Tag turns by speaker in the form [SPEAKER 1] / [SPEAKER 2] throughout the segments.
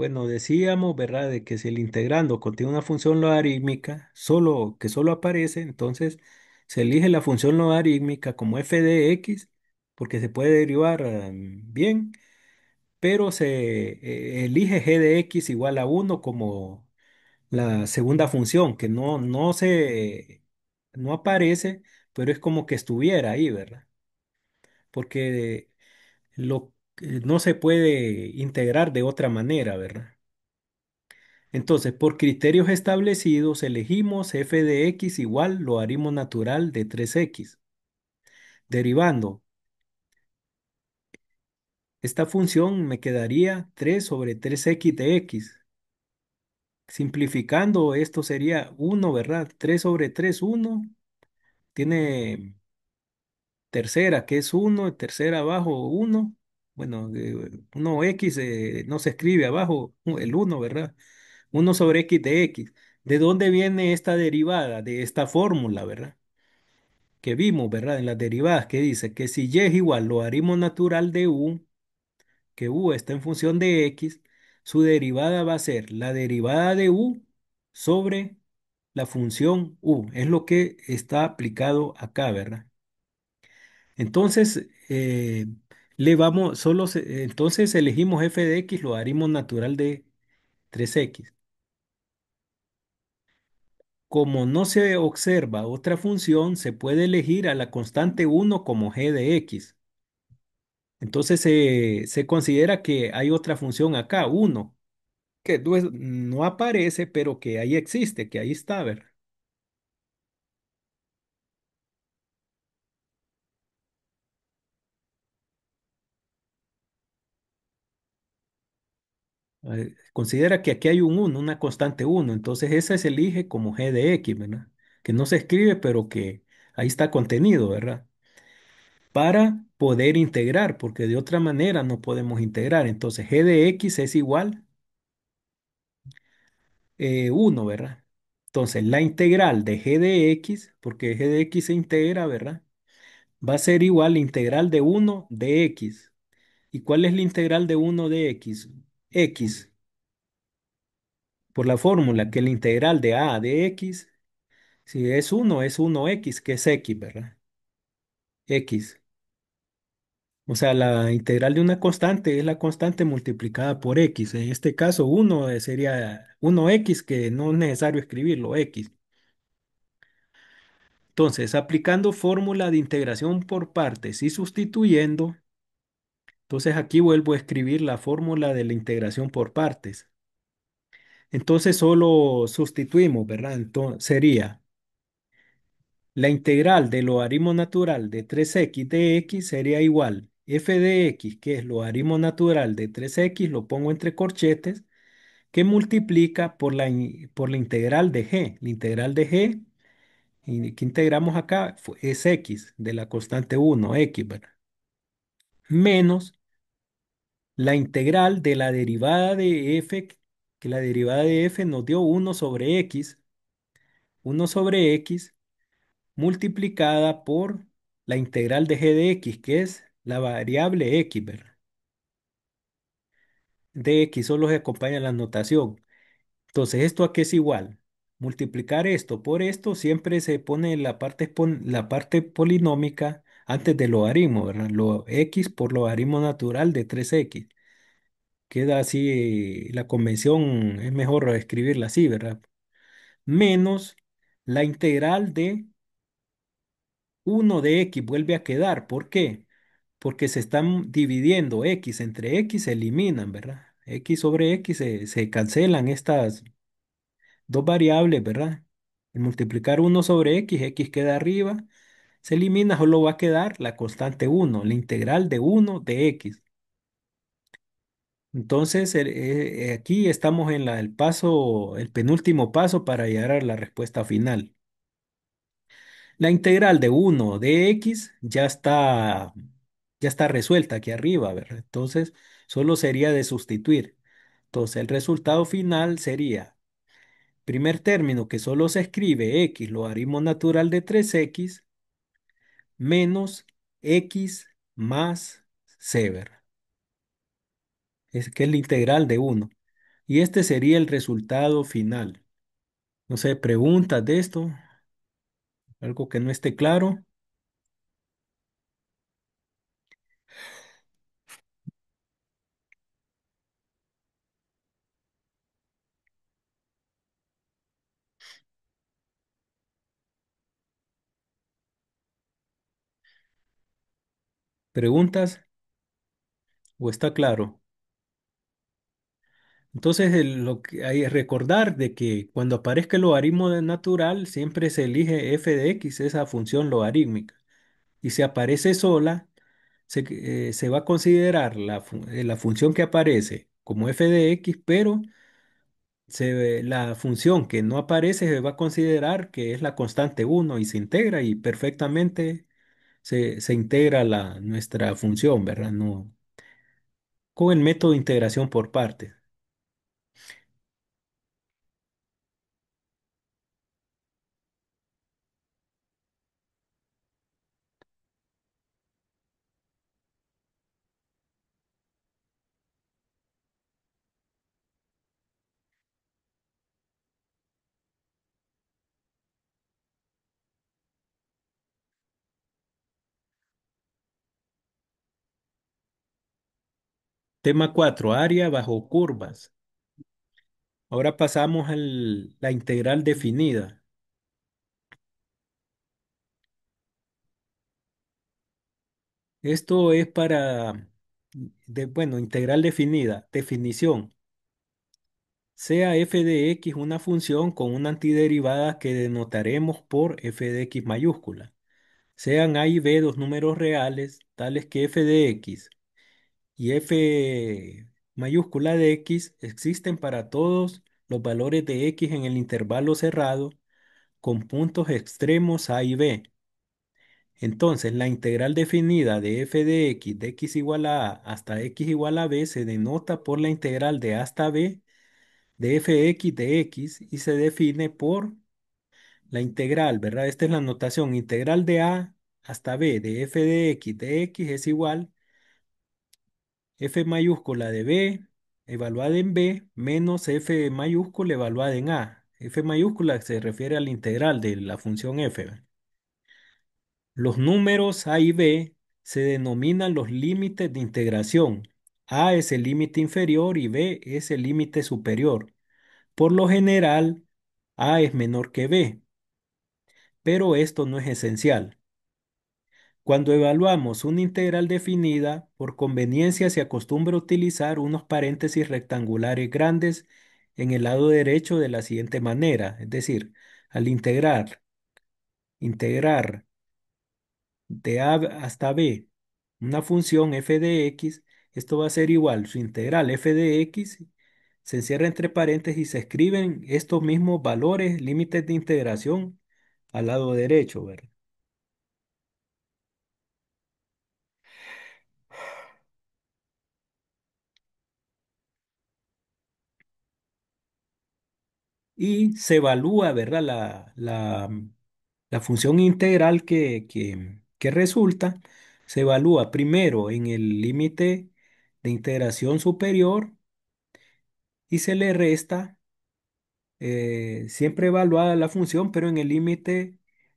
[SPEAKER 1] Bueno, decíamos, ¿verdad?, de que si el integrando contiene una función logarítmica, que solo aparece, entonces se elige la función logarítmica como f de x, porque se puede derivar bien, pero se elige g de x igual a 1 como la segunda función, que no aparece, pero es como que estuviera ahí, ¿verdad? Porque no se puede integrar de otra manera, ¿verdad? Entonces, por criterios establecidos, elegimos f de x igual logaritmo natural de 3x. Derivando esta función me quedaría 3 sobre 3x de x. Simplificando, esto sería 1, ¿verdad? 3 sobre 3, 1. Tiene tercera, que es 1, tercera abajo, 1. Bueno, 1x no se escribe abajo, el 1, ¿verdad? 1 sobre x de x. ¿De dónde viene esta derivada? De esta fórmula, ¿verdad? Que vimos, ¿verdad? En las derivadas, que dice que si y es igual logaritmo natural de u, que u está en función de x, su derivada va a ser la derivada de u sobre la función u. Es lo que está aplicado acá, ¿verdad? Entonces, entonces elegimos f de x logaritmo natural de 3x. Como no se observa otra función, se puede elegir a la constante 1 como g de x. Entonces se considera que hay otra función acá, 1, que no aparece, pero que ahí existe, que ahí está, ¿verdad? Considera que aquí hay un 1, una constante 1, entonces esa se elige como g de x, ¿verdad? Que no se escribe, pero que ahí está contenido, ¿verdad? Para poder integrar, porque de otra manera no podemos integrar. Entonces g de x es igual 1, ¿verdad? Entonces la integral de g de x, porque g de x se integra, ¿verdad? Va a ser igual la integral de 1 de x. ¿Y cuál es la integral de 1 de x? X, por la fórmula que la integral de a de x, si es 1x, que es x, ¿verdad? X. O sea, la integral de una constante es la constante multiplicada por x. En este caso, 1 sería 1x, que no es necesario escribirlo, x. Entonces, aplicando fórmula de integración por partes y sustituyendo, entonces aquí vuelvo a escribir la fórmula de la integración por partes. Entonces solo sustituimos, ¿verdad? Entonces sería la integral del logaritmo natural de 3x de x sería igual f de x, que es logaritmo natural de 3x, lo pongo entre corchetes, que multiplica por la integral de g. La integral de g, y que integramos acá, es x, de la constante 1, x, ¿verdad? Menos la integral de la derivada de f, que la derivada de f nos dio 1 sobre x multiplicada por la integral de g de x, que es la variable x, ¿verdad? De x solo se acompaña la notación. Entonces, ¿esto a qué es igual? Multiplicar esto por esto siempre se pone la parte polinómica antes del logaritmo, ¿verdad? X por logaritmo natural de 3x. Queda así, la convención es mejor escribirla así, ¿verdad? Menos la integral de 1 de x vuelve a quedar. ¿Por qué? Porque se están dividiendo x entre x, se eliminan, ¿verdad? X sobre x se cancelan estas dos variables, ¿verdad? Al multiplicar 1 sobre x, x queda arriba, se elimina, solo va a quedar la constante 1, la integral de 1 de x. Entonces, aquí estamos en el penúltimo paso para llegar a la respuesta final. La integral de 1 de x ya está resuelta aquí arriba, ¿verdad? Entonces, solo sería de sustituir. Entonces, el resultado final sería, primer término, que solo se escribe x, logaritmo natural de 3x, menos x más c, ¿verdad? Es que es la integral de 1. Y este sería el resultado final. No sé, preguntas de esto, algo que no esté claro. ¿Preguntas o está claro? Entonces, lo que hay es recordar de que cuando aparezca el logaritmo de natural, siempre se elige f de x, esa función logarítmica. Y si aparece sola, se va a considerar la función que aparece como f de x, pero la función que no aparece se va a considerar que es la constante uno y se integra y perfectamente se integra nuestra función, ¿verdad? No, con el método de integración por partes. Tema 4, área bajo curvas. Ahora pasamos a la integral definida. Esto es bueno, integral definida. Definición. Sea f de x una función con una antiderivada que denotaremos por f de x mayúscula. Sean a y b dos números reales, tales que f de x y f mayúscula de x existen para todos los valores de x en el intervalo cerrado con puntos extremos a y b. Entonces, la integral definida de f de x igual a hasta x igual a b se denota por la integral de a hasta b de fx de x y se define por la integral, ¿verdad? Esta es la notación. Integral de a hasta b de x es igual f mayúscula de b evaluada en b menos f mayúscula evaluada en a. F mayúscula se refiere a la integral de la función f. Los números a y b se denominan los límites de integración. A es el límite inferior y b es el límite superior. Por lo general, a es menor que b, pero esto no es esencial. Cuando evaluamos una integral definida, por conveniencia se acostumbra utilizar unos paréntesis rectangulares grandes en el lado derecho de la siguiente manera, es decir, al integrar de a hasta b una función f de x, esto va a ser igual, su integral f de x se encierra entre paréntesis y se escriben estos mismos valores, límites de integración al lado derecho, ¿verdad? Y se evalúa, ¿verdad? La función integral que resulta, se evalúa primero en el límite de integración superior y se le resta siempre evaluada la función, pero en el límite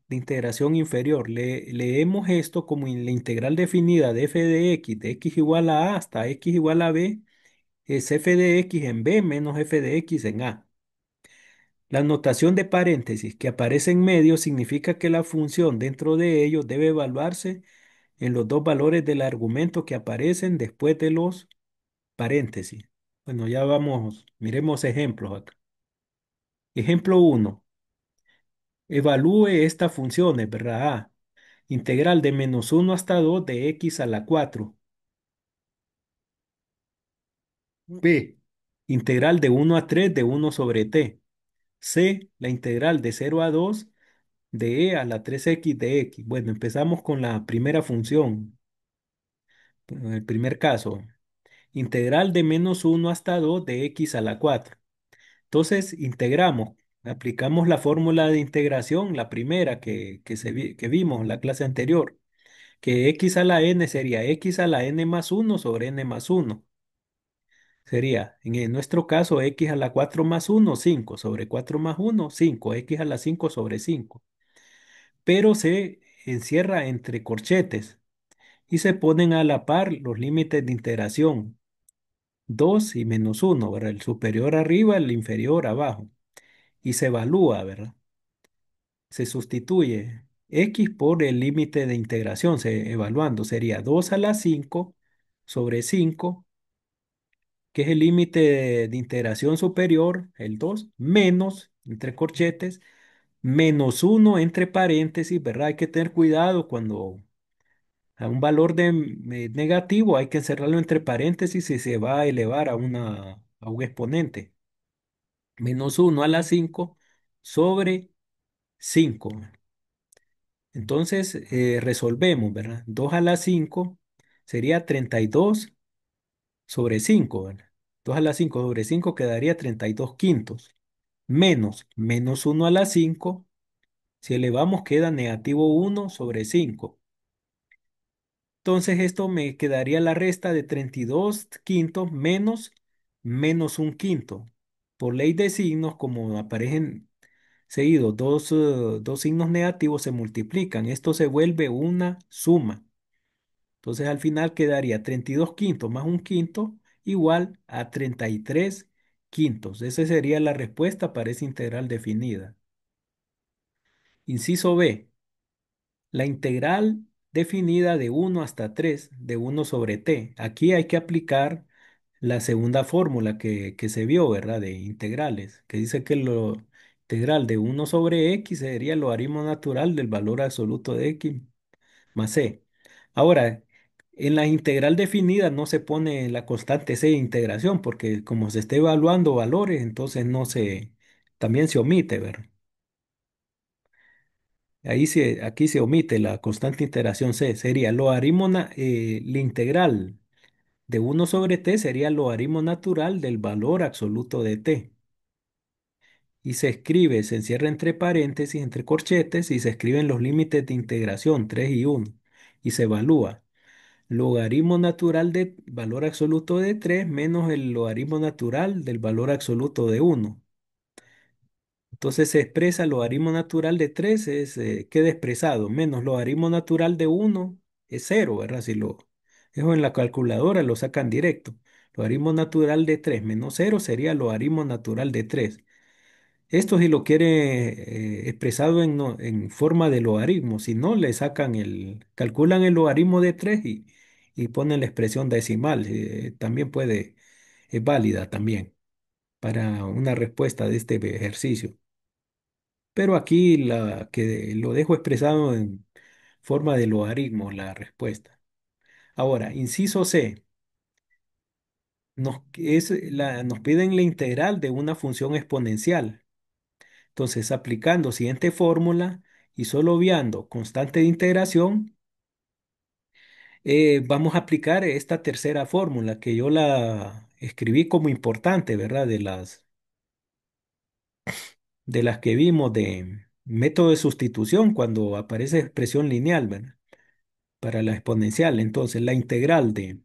[SPEAKER 1] de integración inferior. Leemos esto como en la integral definida de f de x igual a hasta x igual a b, es f de x en b menos f de x en a. La notación de paréntesis que aparece en medio significa que la función dentro de ellos debe evaluarse en los dos valores del argumento que aparecen después de los paréntesis. Bueno, ya vamos, miremos ejemplos acá. Ejemplo uno. Evalúe estas funciones, ¿verdad? A. Integral de -1 hasta 2 de x a la 4. B. Integral de 1 a 3 de 1 sobre t. C. La integral de 0 a 2 de e a la 3x de x. Bueno, empezamos con la primera función, en el primer caso. Integral de -1 hasta 2 de x a la 4. Entonces, integramos, aplicamos la fórmula de integración, la primera que vimos en la clase anterior, que x a la n sería x a la n más 1 sobre n más 1. Sería, nuestro caso, x a la 4 más uno 5 sobre 4 más uno 5 x a la 5 sobre 5. Pero se encierra entre corchetes y se ponen a la par los límites de integración, 2 y menos uno, ¿verdad? El superior arriba, el inferior abajo. Y se evalúa, ¿verdad? Se sustituye x por el límite de integración, evaluando, sería 2 a la 5 sobre 5, que es el límite de integración superior, el 2 menos, entre corchetes, menos uno entre paréntesis, ¿verdad? Hay que tener cuidado cuando a un valor de negativo hay que encerrarlo entre paréntesis y se va a elevar a un exponente. Menos uno a la 5 sobre 5. Entonces, resolvemos, ¿verdad? 2 a la 5 sería 32 sobre 5, ¿verdad? 2 a la 5 sobre 5 quedaría 32 quintos. Menos uno a la 5, si elevamos queda negativo uno sobre 5. Entonces esto me quedaría la resta de 32 quintos menos un quinto. Por ley de signos, como aparecen seguidos dos signos negativos, se multiplican. Esto se vuelve una suma. Entonces al final quedaría 32 quintos más un quinto igual a 33 quintos. Esa sería la respuesta para esa integral definida. Inciso B. La integral definida de uno hasta 3 de uno sobre t. Aquí hay que aplicar la segunda fórmula que se vio, ¿verdad? De integrales, que dice que lo integral de uno sobre x sería el logaritmo natural del valor absoluto de x más c. Ahora, en la integral definida no se pone la constante c de integración, porque como se está evaluando valores, entonces no se, también se omite, ¿verdad? Aquí se omite la constante integración c. Sería logaritmo, la integral de uno sobre t sería el logaritmo natural del valor absoluto de t. Y se escribe, se encierra entre paréntesis, entre corchetes, y se escriben los límites de integración 3 y uno. Y se evalúa logaritmo natural del valor absoluto de 3 menos el logaritmo natural del valor absoluto de uno. Entonces se expresa logaritmo natural de 3 queda expresado, menos logaritmo natural de uno es cero, ¿verdad? Si lo dejo en la calculadora, lo sacan directo. Logaritmo natural de 3 menos cero sería logaritmo natural de 3. Esto si lo quiere expresado en, en forma de logaritmo, si no, le sacan calculan el logaritmo de 3 y ponen la expresión decimal. También es válida también para una respuesta de este ejercicio. Pero aquí la que lo dejo expresado en forma de logaritmo, la respuesta. Ahora, inciso C, nos piden la integral de una función exponencial. Entonces, aplicando siguiente fórmula y solo obviando constante de integración, vamos a aplicar esta tercera fórmula que yo la escribí como importante, ¿verdad? De las que vimos de método de sustitución cuando aparece expresión lineal, ¿verdad? Para la exponencial. Entonces, la integral de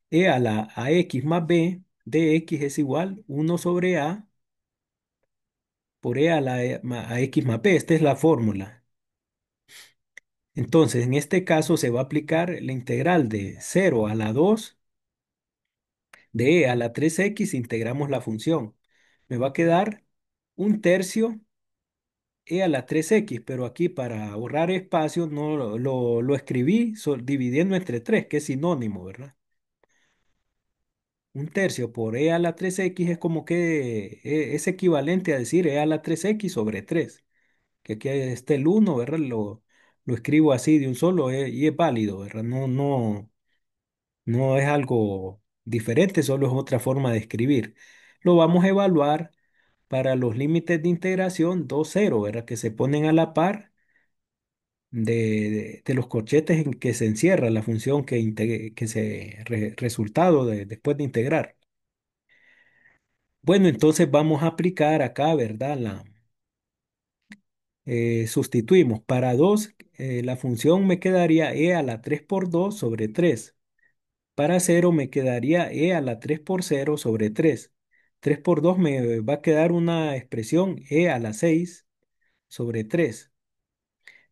[SPEAKER 1] e a la ax más b de x es igual 1 sobre a por e a la ax más b. Esta es la fórmula. Entonces, en este caso se va a aplicar la integral de 0 a la 2 de e a la 3x, integramos la función. Me va a quedar un tercio e a la 3x, pero aquí para ahorrar espacio no lo escribí dividiendo entre 3, que es sinónimo, ¿verdad? Un tercio por e a la 3x es como que es equivalente a decir e a la 3x sobre 3. Que aquí está el uno, ¿verdad? Lo escribo así de un solo y es válido, ¿verdad? No es algo diferente, solo es otra forma de escribir. Lo vamos a evaluar para los límites de integración 2 0, ¿verdad? Que se ponen a la par de los corchetes en que se encierra la función resultado después de integrar. Bueno, entonces vamos a aplicar acá, ¿verdad? Sustituimos para 2, la función me quedaría e a la 3 por 2 sobre 3. Para cero me quedaría e a la 3 por cero sobre 3. 3 por 2 me va a quedar una expresión e a la 6 sobre 3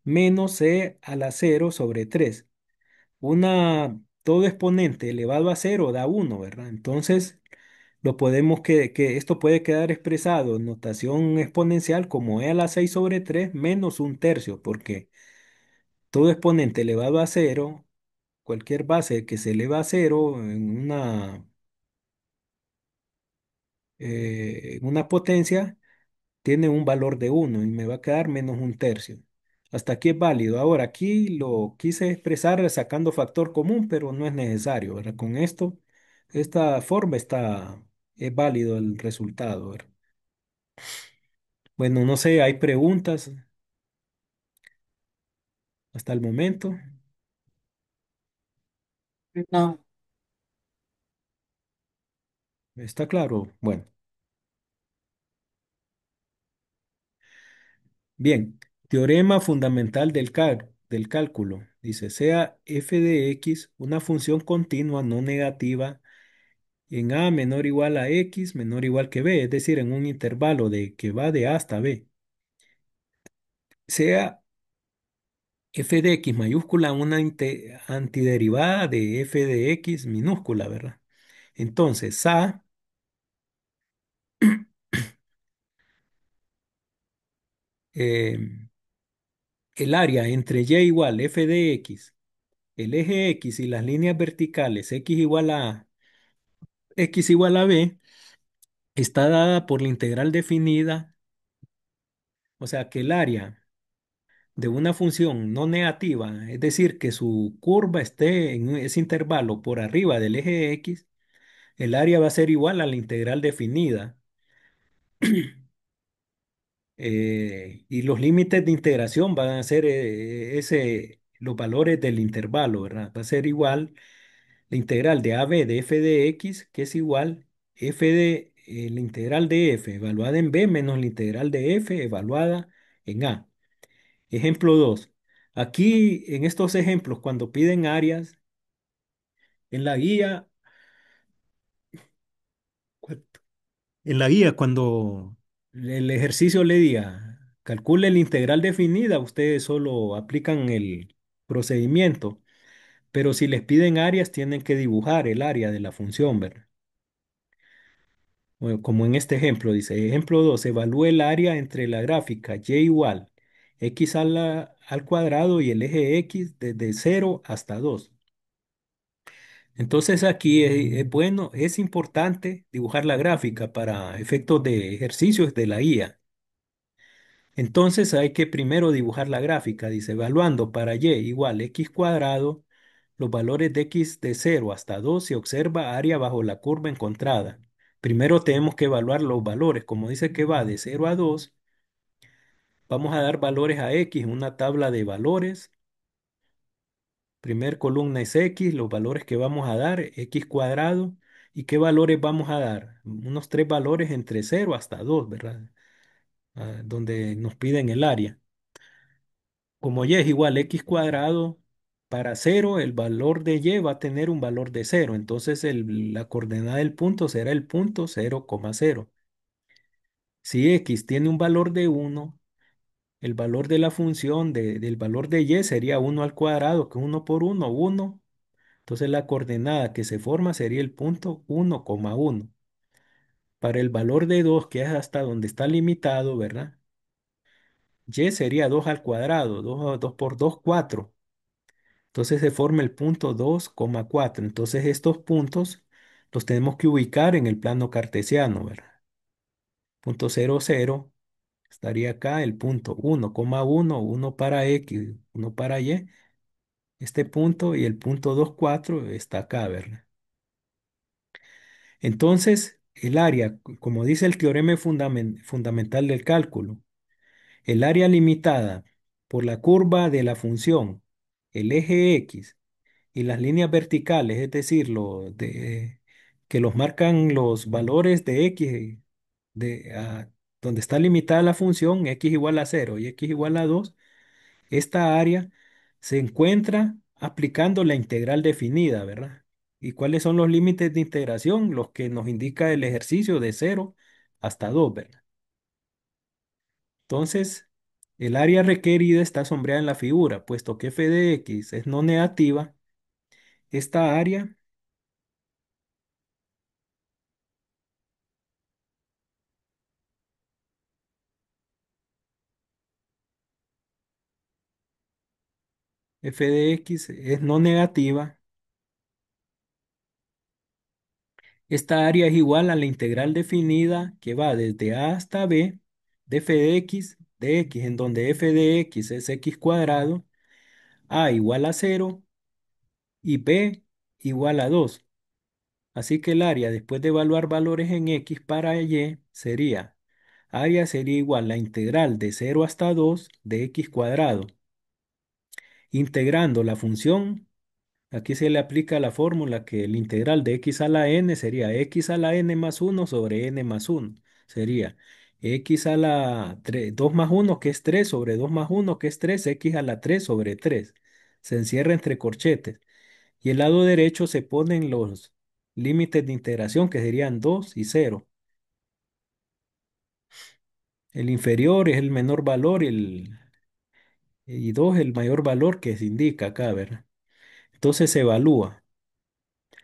[SPEAKER 1] menos e a la cero sobre 3. Todo exponente elevado a cero da uno, ¿verdad? Entonces, que esto puede quedar expresado en notación exponencial como e a la 6 sobre 3 menos un tercio, porque todo exponente elevado a cero, cualquier base que se eleva a cero en una potencia, tiene un valor de uno y me va a quedar menos un tercio. Hasta aquí es válido. Ahora, aquí lo quise expresar sacando factor común, pero no es necesario, ¿verdad? Con esto, esta forma es válido el resultado, ¿verdad? Bueno, no sé, hay preguntas hasta el momento.
[SPEAKER 2] No,
[SPEAKER 1] ¿Está claro? Bueno, bien. Teorema fundamental del cálculo. Dice, sea f de x una función continua no negativa en A menor o igual a X menor o igual que B, es decir, en un intervalo de que va de A hasta B, sea f de x mayúscula una antiderivada de f de x minúscula, ¿verdad? Entonces, eh, el área entre y igual f de x, el eje x y las líneas verticales x igual a b, está dada por la integral definida, o sea que el área de una función no negativa, es decir, que su curva esté en ese intervalo por arriba del eje X, el área va a ser igual a la integral definida. Y los límites de integración van a ser los valores del intervalo, ¿verdad? Va a ser igual la integral de AB de f de x, que es igual la integral de f evaluada en b menos la integral de f evaluada en a. Ejemplo 2. Aquí, en estos ejemplos, cuando piden áreas, en la guía, cu- cuando el ejercicio le diga, calcule la integral definida, ustedes solo aplican el procedimiento, pero si les piden áreas, tienen que dibujar el área de la función, ¿verdad? Bueno, como en este ejemplo, dice, ejemplo 2, evalúe el área entre la gráfica y igual x al cuadrado y el eje x desde 0 hasta 2. Entonces aquí es bueno, es importante dibujar la gráfica para efectos de ejercicios de la IA. Entonces hay que primero dibujar la gráfica, dice, evaluando para y igual x cuadrado, los valores de x de 0 hasta 2 se observa área bajo la curva encontrada. Primero tenemos que evaluar los valores, como dice que va de 0 a 2, vamos a dar valores a x en una tabla de valores. Primer columna es X, los valores que vamos a dar, X cuadrado. ¿Y qué valores vamos a dar? Unos tres valores entre 0 hasta 2, ¿verdad? Donde nos piden el área. Como Y es igual a X cuadrado, para 0 el valor de Y va a tener un valor de 0. Entonces la coordenada del punto será el punto 0,0. Si X tiene un valor de 1, el valor de la función del valor de Y sería 1 al cuadrado, que 1 por 1, 1. Entonces la coordenada que se forma sería el punto 1,1. Para el valor de 2, que es hasta donde está limitado, ¿verdad? Y sería 2 al cuadrado, 2 por 2, 4. Entonces se forma el punto 2,4. Entonces estos puntos los tenemos que ubicar en el plano cartesiano, ¿verdad? Punto 0, 0 estaría acá, el punto 1,1, 1 para X, 1 para Y. Este punto y el punto 2, 4 está acá, ¿verdad? Entonces, el área, como dice el teorema fundamental del cálculo, el área limitada por la curva de la función, el eje X y las líneas verticales, es decir, que los marcan los valores de X, donde está limitada la función, X igual a 0 y X igual a 2, esta área se encuentra aplicando la integral definida, ¿verdad? ¿Y cuáles son los límites de integración? Los que nos indica el ejercicio de 0 hasta 2, ¿verdad? Entonces, el área requerida está sombreada en la figura, puesto que f de x es no negativa, esta área f de x es no negativa, esta área es igual a la integral definida que va desde a hasta b de f de x, en donde f de x es x cuadrado, a igual a 0 y b igual a 2. Así que el área, después de evaluar valores en x para y, área sería igual a la integral de 0 hasta 2 de x cuadrado. Integrando la función, aquí se le aplica la fórmula que el integral de x a la n sería x a la n más 1 sobre n más 1. Sería x a la 2 más 1 que es 3 sobre 2 más 1 que es 3 x a la 3 sobre 3. Se encierra entre corchetes. Y el lado derecho se ponen los límites de integración que serían 2 y 0. El inferior es el menor valor y 2 el mayor valor que se indica acá, ¿verdad? Entonces se evalúa.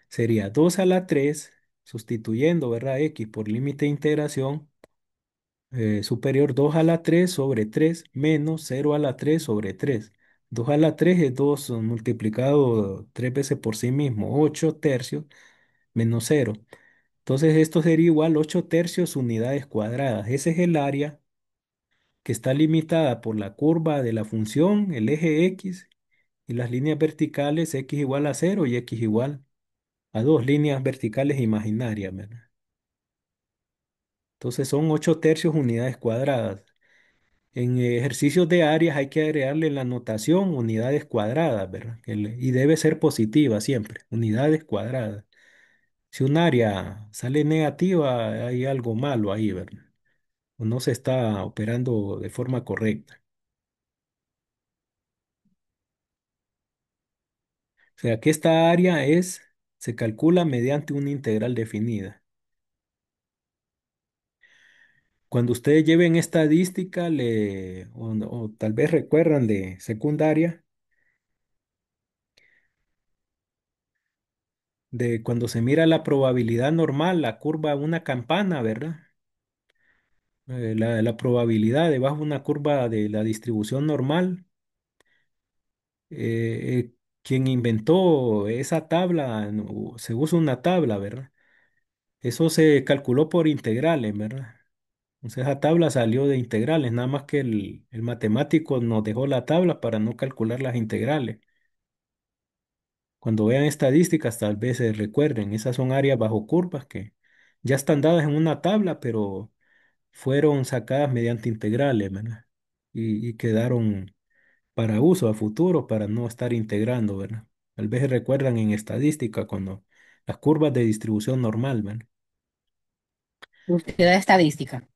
[SPEAKER 1] Sería 2 a la 3 sustituyendo, ¿verdad? X por límite de integración superior 2 a la 3 sobre 3 menos 0 a la 3 sobre 3. 2 a la 3 es 2 multiplicado 3 veces por sí mismo, 8 tercios menos 0. Entonces esto sería igual 8 tercios unidades cuadradas. Ese es el área que está limitada por la curva de la función, el eje X y las líneas verticales X igual a 0 y X igual a 2 líneas verticales imaginarias, ¿verdad? Entonces son 8 tercios unidades cuadradas. En ejercicios de áreas hay que agregarle la notación unidades cuadradas, ¿verdad? Y debe ser positiva siempre, unidades cuadradas. Si un área sale negativa, hay algo malo ahí, ¿verdad? O no se está operando de forma correcta. O sea que esta área se calcula mediante una integral definida. Cuando ustedes lleven estadística, o tal vez recuerdan de secundaria, de cuando se mira la probabilidad normal, la curva, una campana, ¿verdad? La probabilidad debajo de una curva de la distribución normal. Quien inventó esa tabla, no, se usa una tabla, ¿verdad? Eso se calculó por integrales, ¿verdad? Entonces esa tabla salió de integrales, nada más que el matemático nos dejó la tabla para no calcular las integrales. Cuando vean estadísticas, tal vez se recuerden, esas son áreas bajo curvas que ya están dadas en una tabla, pero fueron sacadas mediante integrales, ¿verdad? Y quedaron para uso a futuro, para no estar integrando, ¿verdad? Tal vez se recuerdan en estadística cuando las curvas de distribución normal, ¿verdad?
[SPEAKER 2] Usted da estadística.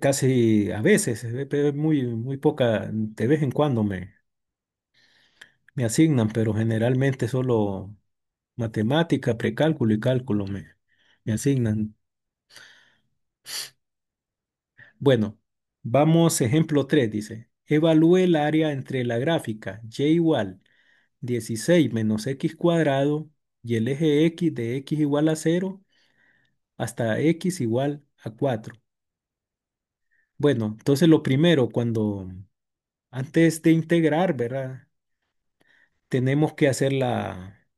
[SPEAKER 1] Casi a veces, pero es muy, muy poca, de vez en cuando me asignan, pero generalmente solo matemática, precálculo y cálculo me asignan. Bueno, vamos, ejemplo 3 dice, evalúe el área entre la gráfica y igual 16 menos x cuadrado y el eje x de x igual a 0 hasta x igual a 4. Bueno, entonces lo primero, antes de integrar, ¿verdad? Tenemos que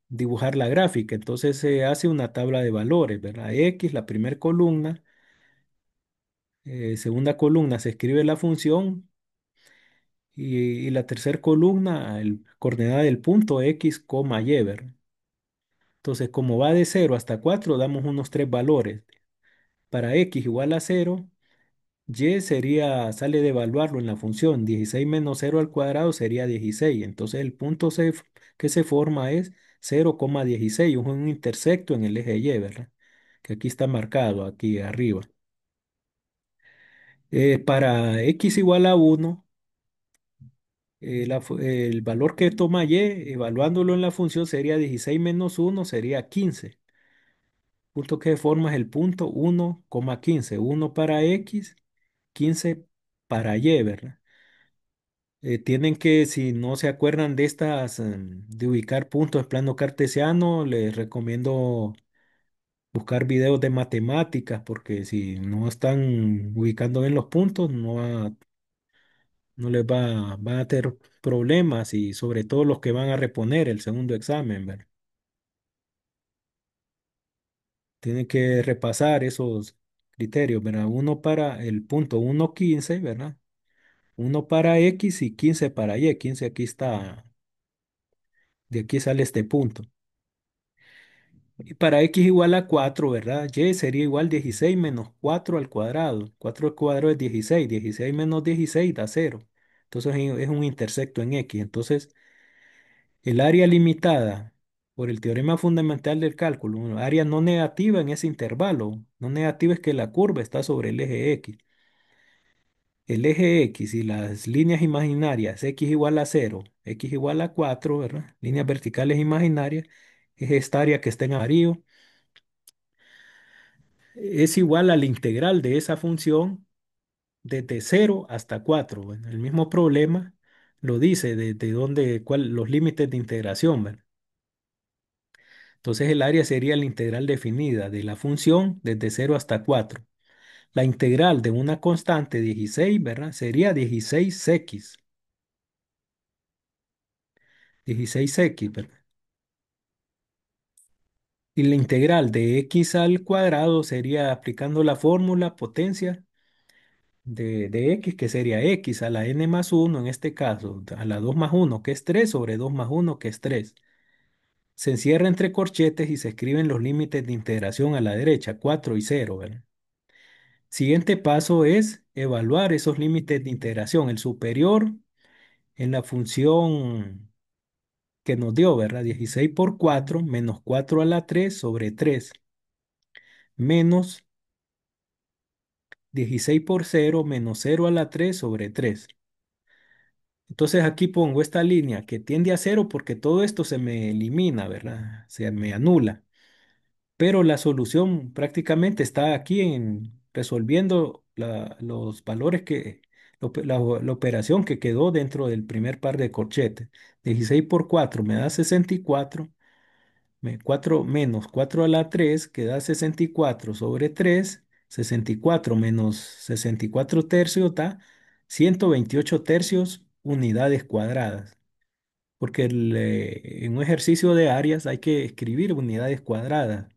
[SPEAKER 1] dibujar la gráfica. Entonces se hace una tabla de valores, ¿verdad? X, la primera columna, segunda columna se escribe la función y la tercera columna, el coordenada del punto X, coma Y, ¿verdad? Entonces, como va de 0 hasta 4 damos unos tres valores. Para X igual a 0, sale de evaluarlo en la función, 16 menos 0 al cuadrado sería 16. Entonces el punto que se forma es 0,16, un intersecto en el eje Y, ¿verdad? Que aquí está marcado, aquí arriba. Para x igual a 1, El valor que toma y, evaluándolo en la función, sería 16 menos uno, sería 15. Punto que forma es el punto 1,15. Uno para x, 15 para y, ¿verdad? Tienen que, si no se acuerdan de estas, de ubicar puntos en plano cartesiano, les recomiendo buscar videos de matemáticas, porque si no están ubicando bien los puntos, no les van a tener problemas, y sobre todo los que van a reponer el segundo examen, ¿verdad? Tienen que repasar esos criterios, ¿verdad? Uno para el punto 1,15, ¿verdad? Uno para X y 15 para Y. 15 aquí está, de aquí sale este punto. Y para X igual a 4, ¿verdad? Y sería igual 16 menos 4 al cuadrado. 4 al cuadrado es 16. 16 menos 16 da 0. Entonces es un intersecto en X. Entonces, el área limitada por el teorema fundamental del cálculo, una área no negativa en ese intervalo. No negativa es que la curva está sobre el eje X. El eje X y las líneas imaginarias, X igual a 0, X igual a 4, ¿verdad? Líneas verticales imaginarias, es esta área que está en amarillo, es igual a la integral de esa función desde 0 hasta 4. Bueno, el mismo problema lo dice desde dónde, los límites de integración, ¿verdad? Entonces el área sería la integral definida de la función desde 0 hasta 4. La integral de una constante 16, ¿verdad? Sería 16x, 16x, ¿verdad? Y la integral de x al cuadrado sería aplicando la fórmula potencia de x, que sería x a la n más uno, en este caso, a la 2 más uno, que es 3 sobre 2 más uno, que es 3. Se encierra entre corchetes y se escriben los límites de integración a la derecha, 4 y 0, ¿verdad? Siguiente paso es evaluar esos límites de integración. El superior en la función que nos dio, ¿verdad? 16 por 4 menos 4 a la 3 sobre 3 menos 16 por 0 menos 0 a la 3 sobre 3. Entonces aquí pongo esta línea que tiende a 0 porque todo esto se me elimina, ¿verdad? Se me anula. Pero la solución prácticamente está aquí en resolviendo los valores la operación que quedó dentro del primer par de corchetes. 16 por 4 me da 64. 4 menos 4 a la 3 que da 64 sobre 3. 64 menos 64 tercios da 128 tercios unidades cuadradas. Porque en un ejercicio de áreas hay que escribir unidades cuadradas,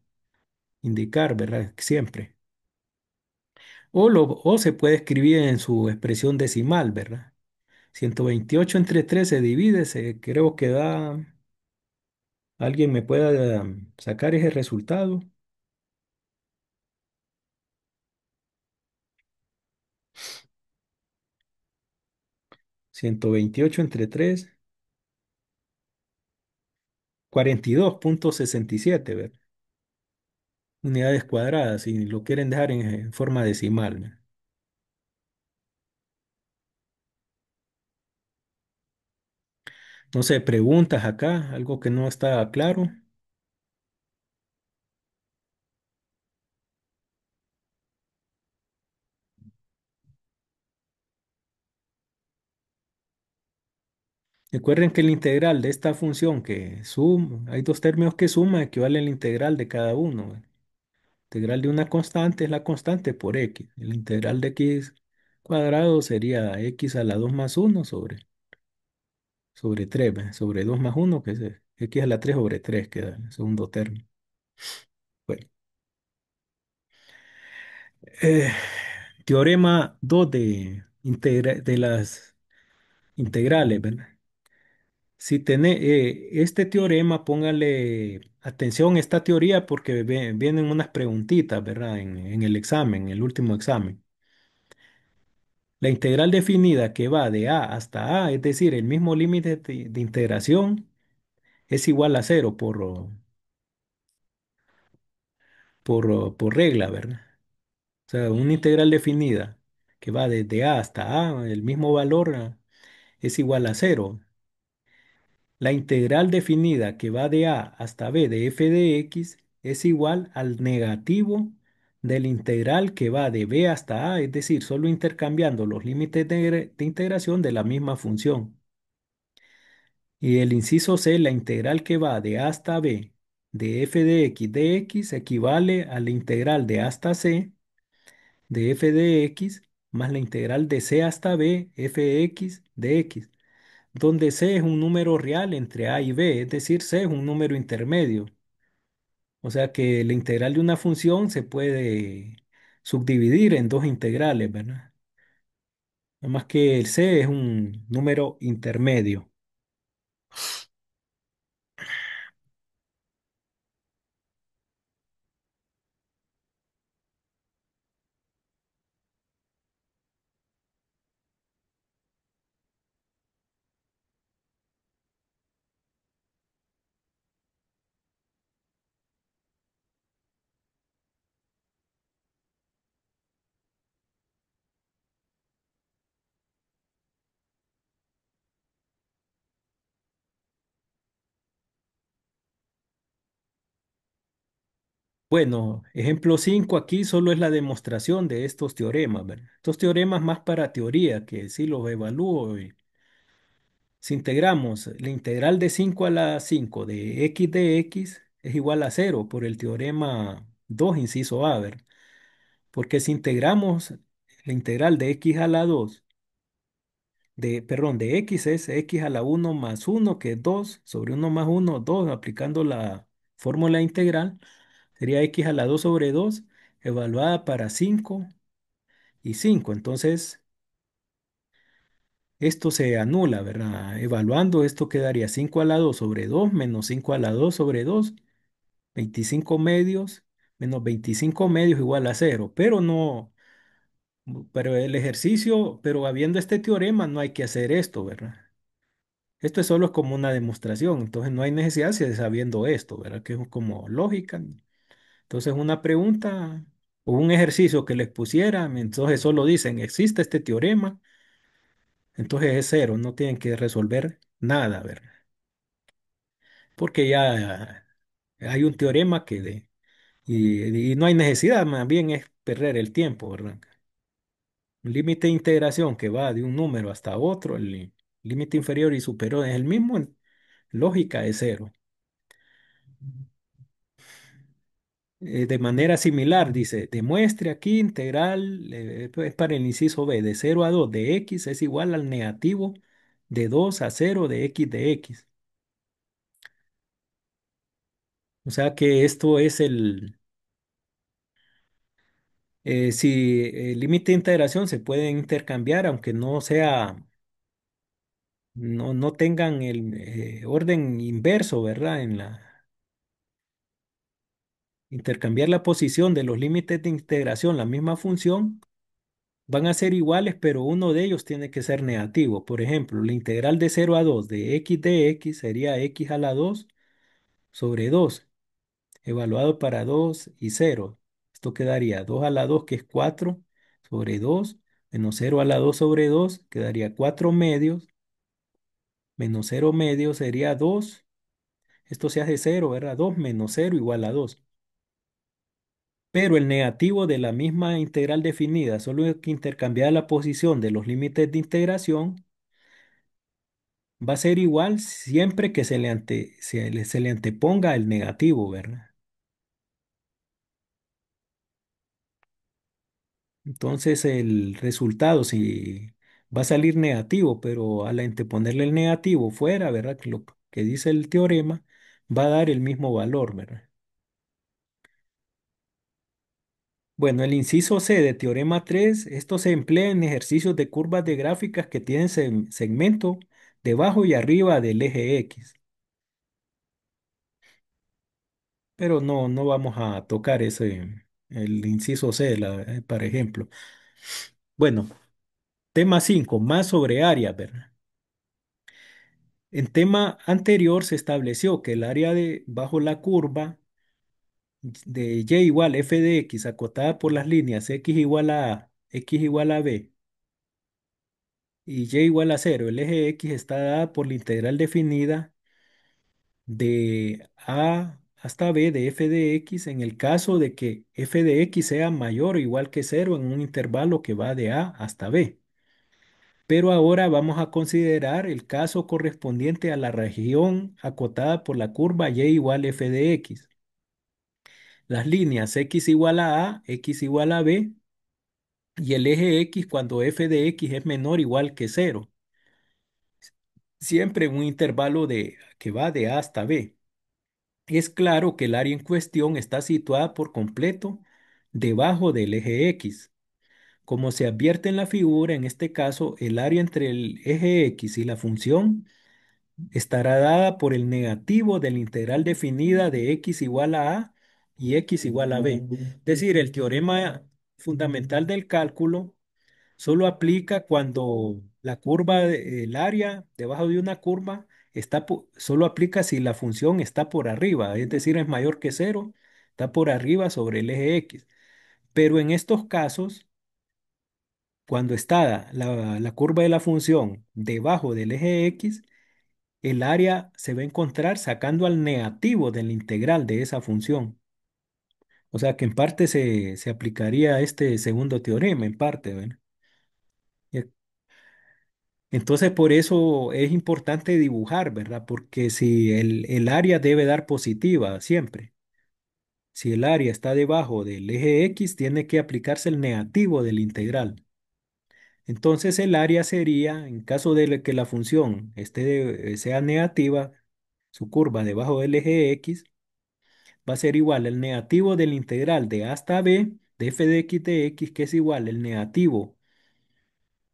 [SPEAKER 1] indicar, ¿verdad? Siempre. O se puede escribir en su expresión decimal, ¿verdad? 128 entre 3 se divide, creo que da. ¿Alguien me pueda sacar ese resultado? 128 entre 3, 42,67, ¿verdad? Unidades cuadradas, si lo quieren dejar en forma decimal, ¿verdad? No sé, preguntas acá, algo que no está claro. Recuerden que el integral de esta función que suma, hay dos términos que suma, equivale al integral de cada uno, ¿verdad? Integral de una constante es la constante por x. El integral de x cuadrado sería x a la 2 más uno sobre 3, ¿verdad? Sobre 2 más uno, que es x a la 3 sobre 3, queda el segundo término. Bueno, eh, teorema 2 de las integrales, ¿verdad? Si tiene este teorema, póngale atención a esta teoría porque vienen unas preguntitas, ¿verdad? En el examen, en el último examen. La integral definida que va de A hasta A, es decir, el mismo límite de integración, es igual a cero por regla, ¿verdad? O sea, una integral definida que va desde A hasta A, el mismo valor, es igual a cero. La integral definida que va de a hasta b de f de x es igual al negativo de la integral que va de b hasta a, es decir, solo intercambiando los límites de integración de la misma función. Y el inciso C, la integral que va de a hasta b de f de x equivale a la integral de a hasta c de f de x más la integral de c hasta b f de x, donde c es un número real entre a y b, es decir, c es un número intermedio. O sea que la integral de una función se puede subdividir en dos integrales, ¿verdad? Nada más que el c es un número intermedio. Bueno, ejemplo 5 aquí solo es la demostración de estos teoremas, ¿verdad? Estos teoremas más para teoría, que sí los evalúo. Si integramos la integral de 5 a la 5 de x es igual a cero por el teorema 2 inciso A, ¿verdad? Porque si integramos la integral de x a la 2 perdón, de x es x a la uno más uno que es 2 sobre uno más uno 2 aplicando la fórmula integral, sería x a la 2 sobre 2 evaluada para 5 y 5. Entonces, esto se anula, ¿verdad? Evaluando, esto quedaría 5 a la 2 sobre 2 menos 5 a la 2 sobre 2, 25 medios menos 25 medios igual a cero. Pero no, pero el ejercicio, pero habiendo este teorema, no hay que hacer esto, ¿verdad? Esto es solo como una demostración, entonces no hay necesidad de sabiendo esto, ¿verdad? Que es como lógica. Entonces, una pregunta o un ejercicio que les pusieran, entonces solo dicen, existe este teorema, entonces es cero, no tienen que resolver nada, ¿verdad? Porque ya hay un teorema y no hay necesidad, más bien es perder el tiempo, ¿verdad? Un límite de integración que va de un número hasta otro, el límite inferior y superior es el mismo, en lógica es cero. De manera similar, dice, demuestre aquí integral, es para el inciso B, de cero a 2 de x es igual al negativo de 2 a cero de x de x. O sea que esto es si el límite de integración se pueden intercambiar, aunque no sea, no tengan el orden inverso, ¿verdad? Intercambiar la posición de los límites de integración, la misma función van a ser iguales, pero uno de ellos tiene que ser negativo. Por ejemplo, la integral de cero a 2 de x sería x a la 2 sobre 2 evaluado para 2 y cero. Esto quedaría 2 a la 2 que es 4 sobre 2 menos cero a la 2 sobre 2 quedaría 4 medios, menos cero medios sería 2. Esto se hace cero, ¿verdad? 2 menos cero igual a 2. Pero el negativo de la misma integral definida, solo hay que intercambiar la posición de los límites de integración, va a ser igual siempre que se le anteponga el negativo, ¿verdad? Entonces el resultado si va a salir negativo, pero al anteponerle el negativo fuera, ¿verdad? Que lo que dice el teorema va a dar el mismo valor, ¿verdad? Bueno, el inciso C de teorema 3, esto se emplea en ejercicios de curvas de gráficas que tienen segmento debajo y arriba del eje X. Pero no vamos a tocar el inciso C, por ejemplo. Bueno, tema 5 más sobre área, ¿verdad? En tema anterior se estableció que el área de bajo la curva de y igual f de x acotada por las líneas x igual a a, x igual a b, y y igual a cero. El eje X está dada por la integral definida de A hasta B de f de x en el caso de que f de x sea mayor o igual que cero en un intervalo que va de A hasta B. Pero ahora vamos a considerar el caso correspondiente a la región acotada por la curva y igual f de x. Las líneas x igual a x igual a b y el eje x cuando f de x es menor o igual que cero. Siempre en un intervalo que va de A hasta B. Es claro que el área en cuestión está situada por completo debajo del eje X. Como se advierte en la figura, en este caso, el área entre el eje X y la función estará dada por el negativo de la integral definida de x igual a y x igual a b. Es decir, el teorema fundamental del cálculo solo aplica cuando la curva, el área debajo de una curva solo aplica si la función está por arriba, es decir, es mayor que cero, está por arriba sobre el eje X. Pero en estos casos, cuando está la curva de la función debajo del eje X, el área se va a encontrar sacando al negativo de la integral de esa función. O sea que en parte se aplicaría este segundo teorema, en parte, ¿verdad? Y entonces, por eso es importante dibujar, ¿verdad? Porque si el área debe dar positiva siempre. Si el área está debajo del eje X, tiene que aplicarse el negativo de la integral. Entonces, el área sería, en caso de que la función sea negativa, su curva debajo del eje X, va a ser igual al negativo del integral de A hasta B de f de x, que es igual al negativo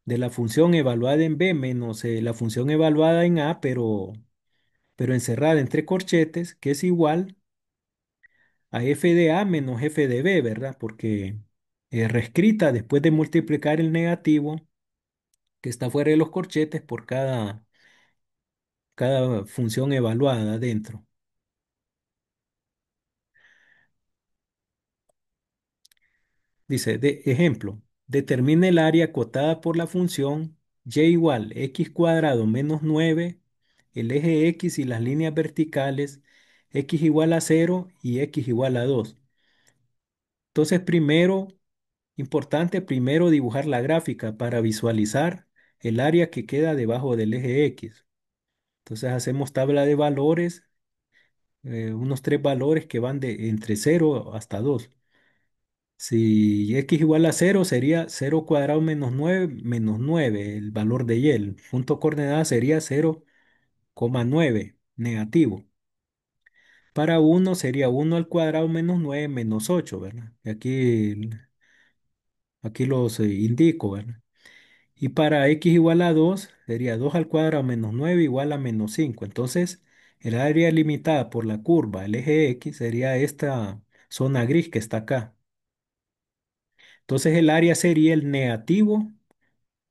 [SPEAKER 1] de la función evaluada en B menos la función evaluada en A, pero encerrada entre corchetes, que es igual a f de A menos f de B, ¿verdad? Porque reescrita después de multiplicar el negativo que está fuera de los corchetes por cada función evaluada dentro. Dice, de ejemplo, determine el área acotada por la función y igual x cuadrado menos 9, el eje x y las líneas verticales, x igual a cero y x igual a 2. Entonces, primero dibujar la gráfica para visualizar el área que queda debajo del eje x. Entonces, hacemos tabla de valores, unos tres valores que van de entre cero hasta 2. Si x igual a cero sería cero cuadrado menos 9 el valor de y. El punto coordenada sería 0,9 negativo. Para uno sería uno al cuadrado menos 9 menos 8, ¿verdad? Y aquí los indico, ¿verdad? Y para x igual a 2 sería 2 al cuadrado menos 9 igual a menos 5. Entonces, el área limitada por la curva, el eje x, sería esta zona gris que está acá. Entonces, el área sería el negativo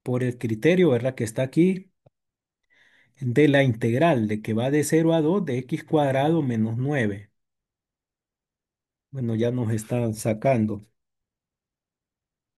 [SPEAKER 1] por el criterio, ¿verdad? Que está aquí de la integral de que va de 0 a 2 de x cuadrado menos 9. Bueno, ya nos están sacando.